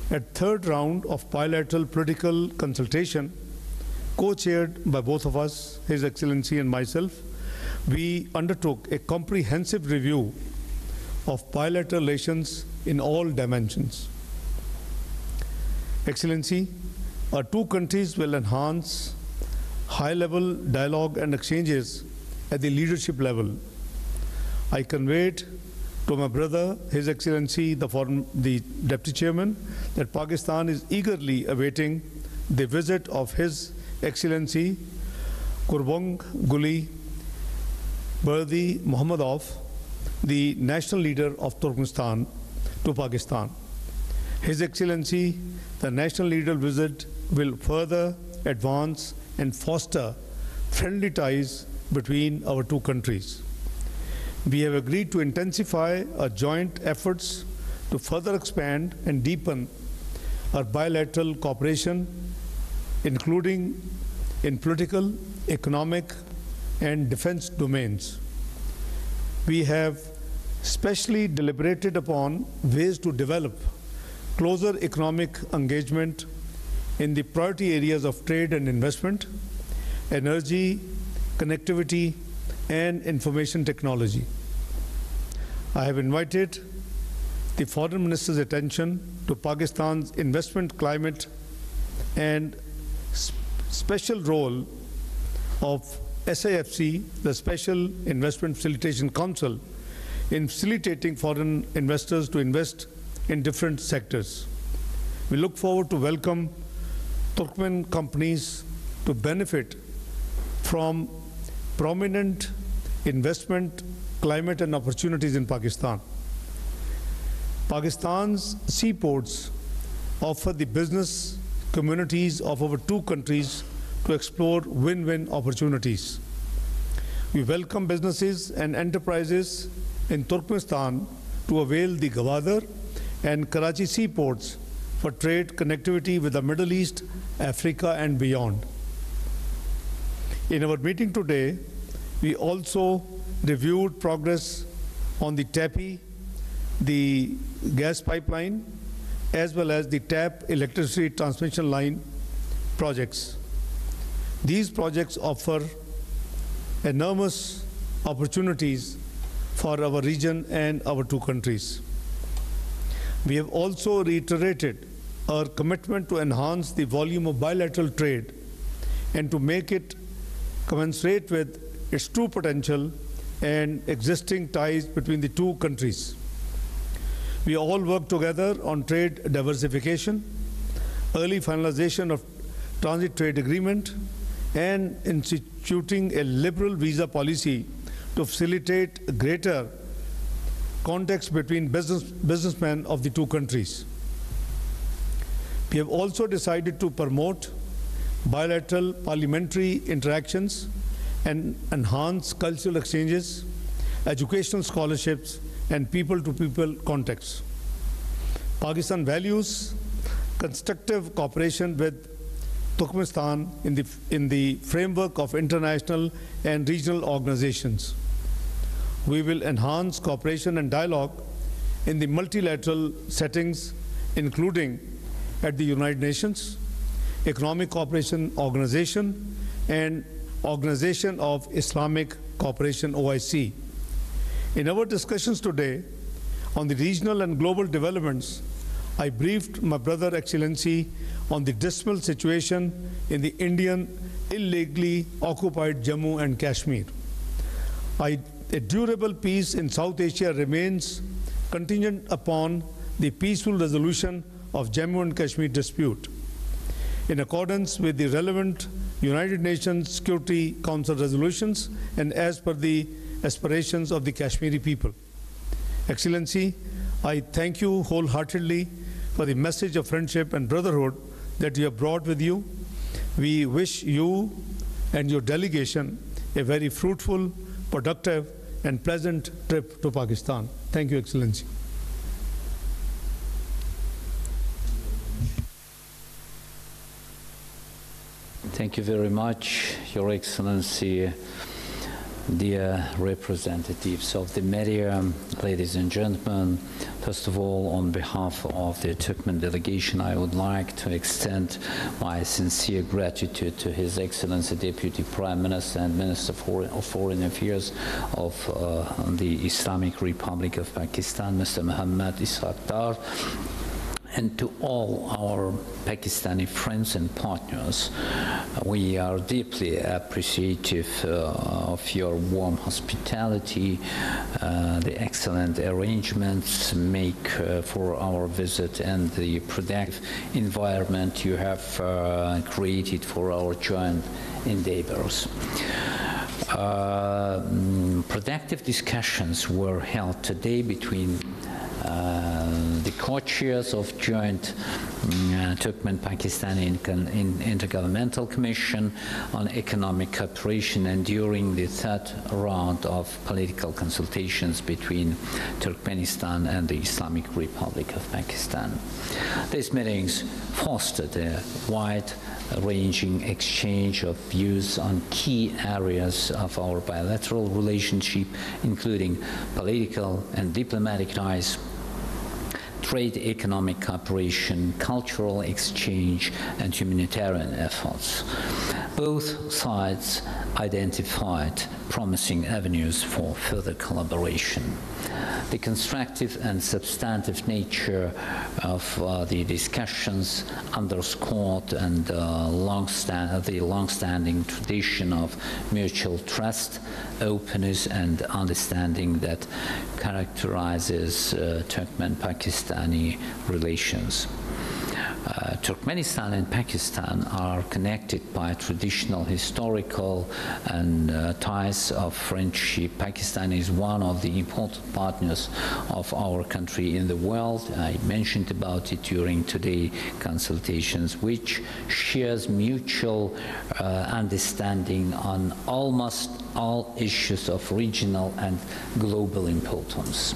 At third round of bilateral political consultation, co-chaired by both of us, His Excellency and myself, we undertook a comprehensive review of bilateral relations in all dimensions. Excellency, our two countries will enhance high-level dialogue and exchanges at the leadership level. I conveyed to my brother, His Excellency, the Deputy Chairman, that Pakistan is eagerly awaiting the visit of His Excellency Kurbang Guli Berdi Muhammadov, the national leader of Turkmenistan, to Pakistan. His Excellency, the national leader visit will further advance and foster friendly ties between our two countries. We have agreed to intensify our joint efforts to further expand and deepen our bilateral cooperation, including in political, economic, and defense domains. We have specially deliberated upon ways to develop closer economic engagement in the priority areas of trade and investment, energy, connectivity, and information technology. I have invited the Foreign Minister's attention to Pakistan's investment climate and special role of SIFC, the Special Investment Facilitation Council, in facilitating foreign investors to invest in different sectors. We look forward to welcome Turkmen companies to benefit from prominent investment climate and opportunities in Pakistan. Pakistan's seaports offer the business communities of our two countries to explore win-win opportunities. We welcome businesses and enterprises in Turkmenistan to avail the Gwadar and Karachi seaports for trade connectivity with the Middle East, Africa, and beyond. In our meeting today, we also reviewed progress on the TAPI, the gas pipeline, as well as the TAP electricity transmission line projects. These projects offer enormous opportunities for our region and our two countries. We have also reiterated our commitment to enhance the volume of bilateral trade and to make it commensurate with its true potential and existing ties between the two countries. We all work together on trade diversification, early finalization of transit trade agreement, and instituting a liberal visa policy to facilitate greater contacts between businessmen of the two countries. We have also decided to promote bilateral parliamentary interactions and enhance cultural exchanges, educational scholarships, and people-to-people contacts. Pakistan values constructive cooperation with Turkmenistan in the framework of international and regional organizations. We will enhance cooperation and dialogue in the multilateral settings, including at the United Nations, Economic Cooperation Organization, and Organization of Islamic Cooperation, OIC. In our discussions today on the regional and global developments, I briefed my brother Excellency on the dismal situation in the Indian illegally occupied Jammu and Kashmir. A durable peace in South Asia remains contingent upon the peaceful resolution of Jammu and Kashmir dispute, in accordance with the relevant United Nations Security Council resolutions and as per the aspirations of the Kashmiri people. Excellency, I thank you wholeheartedly for the message of friendship and brotherhood that you have brought with you. We wish you and your delegation a very fruitful, productive, and pleasant trip to Pakistan. Thank you, Excellency. Thank you very much, Your Excellency. dear representatives of the media, ladies and gentlemen, first of all, on behalf of the Turkmen delegation, I would like to extend my sincere gratitude to His Excellency Deputy Prime Minister and Minister of Foreign Affairs of the Islamic Republic of Pakistan, Mr. Muhammad Ishaq, and to all our Pakistani friends and partners. We are deeply appreciative of your warm hospitality, the excellent arrangements make for our visit, and the productive environment you have created for our joint endeavors. Productive discussions were held today between the co-chairs of joint Turkmen-Pakistani Intergovernmental Commission on Economic Cooperation, and during the third round of political consultations between Turkmenistan and the Islamic Republic of Pakistan. These meetings fostered a wide-ranging exchange of views on key areas of our bilateral relationship, including political and diplomatic ties, trade, economic cooperation, cultural exchange, and humanitarian efforts. Both sides identified promising avenues for further collaboration. The constructive and substantive nature of the discussions underscored the long-standing tradition of mutual trust, openness, and understanding that characterizes Turkmen-Pakistani relations. Turkmenistan and Pakistan are connected by traditional, historical, and ties of friendship. Pakistan is one of the important partners of our country in the world. I mentioned about it during today's consultations, which shares mutual understanding on almost all issues of regional and global importance.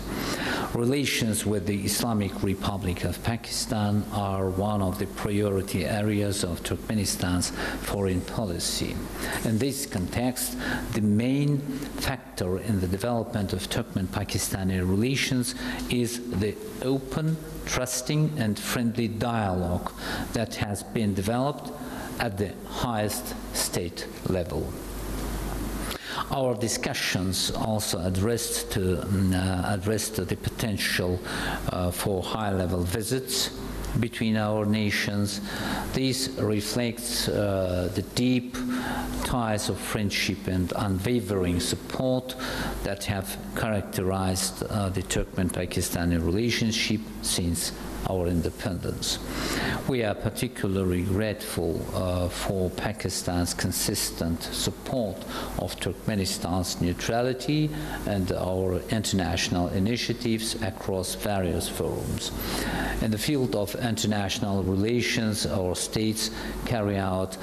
Relations with the Islamic Republic of Pakistan are one of the priority areas of Turkmenistan's foreign policy. In this context, the main factor in the development of Turkmen-Pakistani relations is the open, trusting, and friendly dialogue that has been developed at the highest state level. Our discussions also addressed the potential for high-level visits between our nations. This reflects the deep ties of friendship and unwavering support that have characterized the Turkmen-Pakistani relationship since our independence. We are particularly grateful for Pakistan's consistent support of Turkmenistan's neutrality and our international initiatives across various forums. In the field of international relations, our states carry out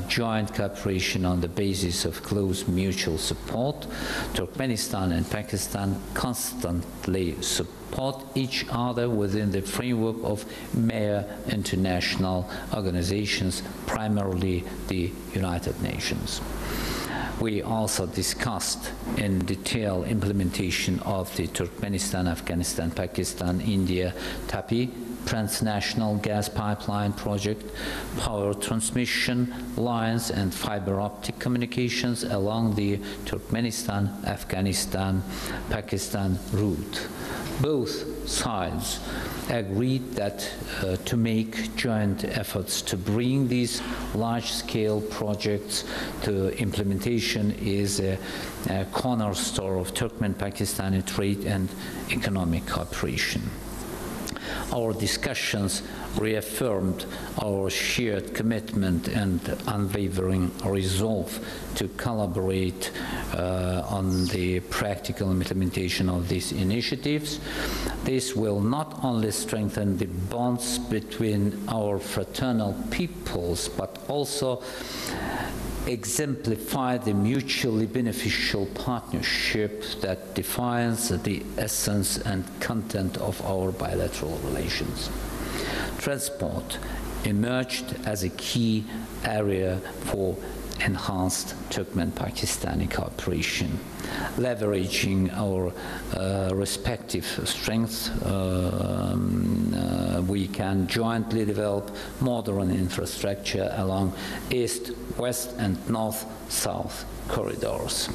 joint cooperation on the basis of close mutual support. Turkmenistan and Pakistan constantly support each other within the framework of major international organizations, primarily the United Nations. We also discussed in detail implementation of the Turkmenistan, Afghanistan, Pakistan, India, TAPI, transnational gas pipeline project, power transmission lines, and fiber optic communications along the Turkmenistan, Afghanistan, Pakistan route. Both sides agreed that to make joint efforts to bring these large-scale projects to implementation is a cornerstone of Turkmen-Pakistani trade and economic cooperation. Our discussions reaffirmed our shared commitment and unwavering resolve to collaborate on the practical implementation of these initiatives. This will not only strengthen the bonds between our fraternal peoples, but also exemplify the mutually beneficial partnership that defines the essence and content of our bilateral relations. Transport emerged as a key area for enhanced Turkmen-Pakistani cooperation. Leveraging our respective strengths, we can jointly develop modern infrastructure along east, west, and north-south corridors.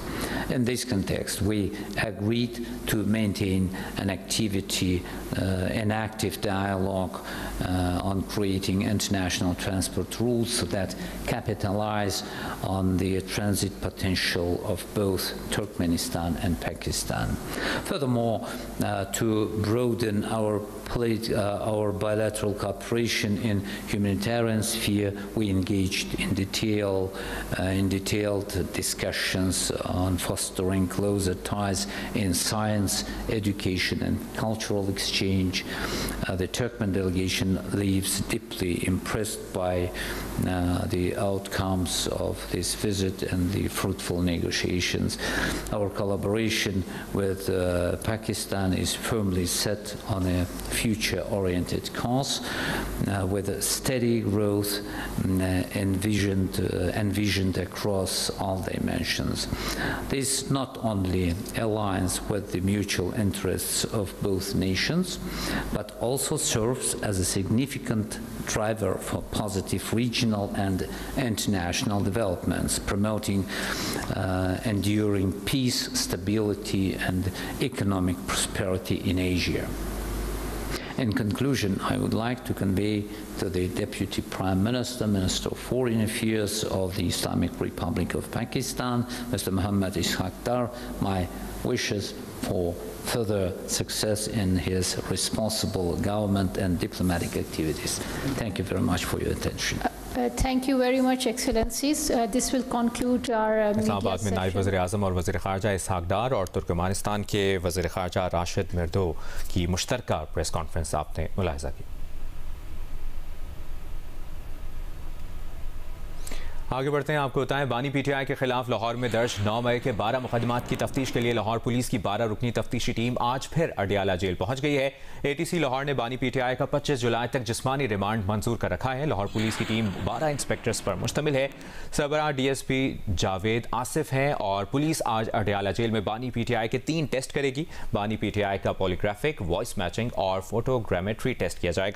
In this context, we agreed to maintain an active dialogue on creating international transport routes that capitalize on the transit potential of both Turkmenistan and Pakistan. Furthermore, to broaden our bilateral cooperation in humanitarian sphere, we engaged in detailed discussions on fostering closer ties in science, education, and cultural exchange. The Turkmen delegation leaves deeply impressed by the outcomes of this visit and the fruitful negotiations. Our collaboration with Pakistan is firmly set on a future-oriented course with steady growth envisioned across all dimensions. This not only aligns with the mutual interests of both nations, but also serves as a significant driver for positive regional and international developments, promoting enduring peace, stability, and economic prosperity in Asia. In conclusion, I would like to convey to the Deputy Prime Minister, Minister of Foreign Affairs of the Islamic Republic of Pakistan, Mr. Muhammad Ishaq, my wishes for further success in his responsible government and diplomatic activities. Thank you very much for your attention. Thank you very much, Excellencies. This will conclude our media Islamabad में नायब वज़ीर-ए-आज़म और वज़ीर ख़ारजा इसहाक़ डार और Turkmenistan के वज़ीर ख़ारजा राशिद मिर्दो की मुश्तरका press conference आपने मुलाहिज़ा की। आगे बढ़ते हैं, आपको बताएं बानी पीटीआई के खिलाफ लाहौर में दर्ज 9 मई के 12 मुकदमात की तफ्तीश के लिए लाहौर पुलिस की 12 रुकनी तफ्तीशी टीम आज फिर अडियाला जेल पहुंच गई है। एटीसी लाहौर ने बानी पीटीआई का 25 जुलाई तक जिस्मानी रिमांड मंजूर कर रखा है। लाहौर पुलिस की टीम 12 इंस्पेक्टर्स पर मुश्तमिल है। सरबराह डीएसपी जावेद आसिफ हैं और पुलिस आज अडियाला जेल में बानी पीटीआई के 3 टेस्ट करेगी। बानी पीटीआई का पॉलीग्राफिक, वॉइस मैचिंग और फोटोग्रामेट्री टेस्ट किया जाएगा।